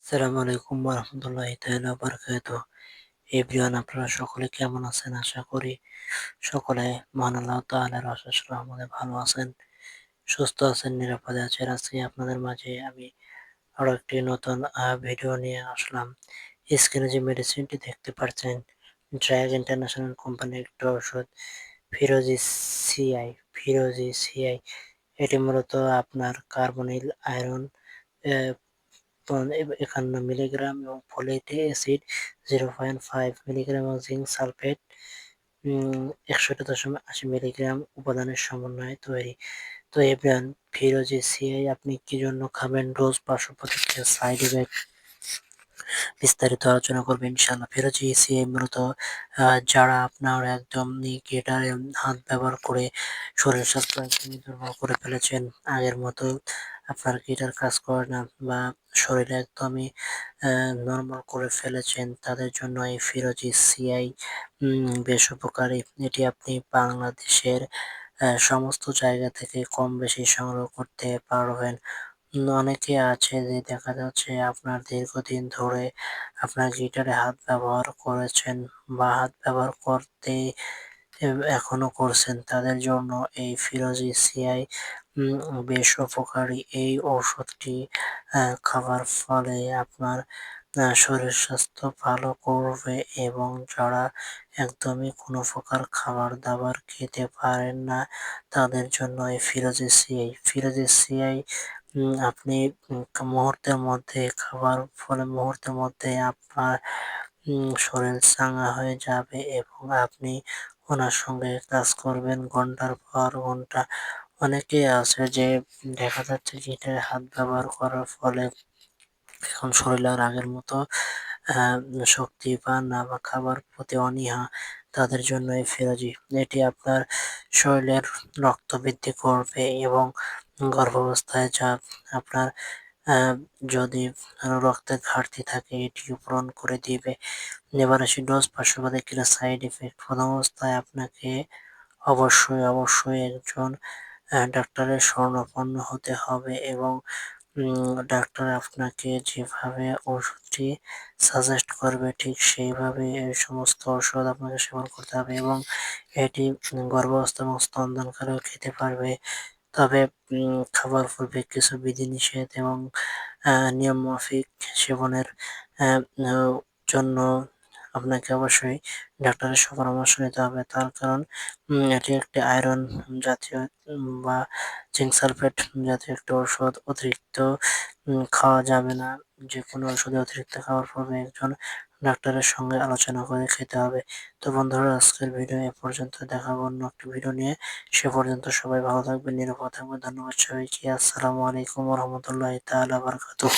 আসসালামু আলাইকুম ওয়া রাহমাতুল্লাহি তাআলা ওয়া বারাকাতুহু। এভরিওয়ান, আপনারা সকলে কেমন আছেন? আশা করি সকলে মহান আল্লাহ তাআলার অশেষ রহমতে ভালো আছেন, সুস্থ আছেন, নিরাপদে আছেন। আজকে আপনাদের মাঝে আমি আরো একটি নতুন ভিডিও নিয়ে আসলাম। স্ক্রিনে যে মেডিসিনটি দেখতে পাচ্ছেন, ড্রাগ ইন্টারন্যাশনাল কোম্পানির একটি ওষুধ ফিরোজি সিআই। এটি মূলত আপনার কার্বনিল আয়রন 51 মিলিগ্রাম এবং ফোলিক অ্যাসিড 0.5 মিলিগ্রাম এবং জিঙ্ক সালফেট 61.80 মিলিগ্রাম উপাদানের সমন্বয়ে তৈরি। তো এভরিওয়ান, ফিরোজি সিআই আপনি কি জন্য খাবেন, ডোজ, পার্শ্ব প্রতিক্রিয়া, সাইড ইফেক্ট বিস্তারিত আলোচনা করবো ইনশাআল্লাহ। ফিরোজি সিআই মূলত যারা আপনার একদম গেটারে হাত ব্যবহার করে শরীর স্বাস্থ্য একদমই দুর্বল করে ফেলেছেন, আগের মতো আপনার গিটার কাজ করে না বা শরীর একদমই নরমাল করে ফেলেছেন, তাদের জন্য এই ফিরোজি সিআই বেশ উপকারী। এটি আপনি বাংলাদেশের সমস্ত জায়গা থেকে কম বেশি সংগ্রহ করতে পারবেন। অনেকে আছে যে দেখা যাচ্ছে আপনার দীর্ঘদিন ধরে আপনার গিটারে হাত ব্যবহার করেছেন বা হাত ব্যবহার করতে এখনো করছেন, তাদের জন্য এই ফিরোজি সিআই বেশ উপকারী। এই ঔষধটি খাবার ফলে আপনার শরীর স্বাস্থ্য ভালো করবে এবং যারা একদমই কোনো প্রকার খাবার দাবার খেতে পারেন না, তাদের জন্য এই ফিরোজি সিআই আপনি মুহূর্তের মধ্যে খাবার ফলে মুহূর্তের মধ্যে আপনার শরীর চাঙ্গা হয়ে যাবে এবং আপনি ওনার সঙ্গে কাজ করবেন ঘন্টার পর ঘন্টা। অনেকেই আছে যে দেখা যাচ্ছে গিটারে হাত ব্যবহার করার ফলে এখন শরীরে আর আগের মতো আহ, শক্তি পান না বা খাবার প্রতি অনীহা, তাদের জন্য এই ফিরোজি। এটি আপনার শরীরের রক্ত বৃদ্ধি করবে এবং গর্ভাবস্থায় যা আপনার আহ, যদি রক্তের ঘাটতি থাকে এটিকে পূরণ করে দিবে। এবার আসি ডোজ, পার্শ্ব প্রতিক্রিয়া, সাইড ইফেক্ট। প্রথম অবস্থায় আপনাকে অবশ্যই একজন ডাক্তারের শরণাপন্ন হতে হবে এবং ডাক্তার আপনাকে যেভাবে ওষুধটি সাজেস্ট করবে ঠিক সেইভাবে এই সমস্ত ওষুধ আপনাকে সেবন করতে হবে এবং এটি গর্ভাবস্থা এবং স্তন্যদানকালেও খেতে পারবে। তবে খাবার পূর্বে কিছু বিধিনিষেধ এবং নিয়ম মাফিক সেবনের আহ, আহ, জন্য আপনাকে অবশ্যই ডাক্তারের পরামর্শ নিতে হবে। তার কারণ এটি একটি আয়রন জাতীয় বা জিঙ্ক সালফেট জাতীয় একটি ওষুধ। অতিরিক্ত খাওয়া যাবে না। যে কোনো ওষুধে অতিরিক্ত খাওয়ার পূর্বে একজন ডাক্তারের সঙ্গে আলোচনা করে খেতে হবে। তো বন্ধুরা, আজকের ভিডিও এ পর্যন্ত। দেখাবো অন্য একটি ভিডিও নিয়ে। সে পর্যন্ত সবাই ভালো থাকবেন, নিরাপদ থাকবেন। ধন্যবাদ সবাইকে। আসসালামু আলাইকুম ওয়া রাহমাতুল্লাহি তাআলা ওয়া বারাকাতুহু।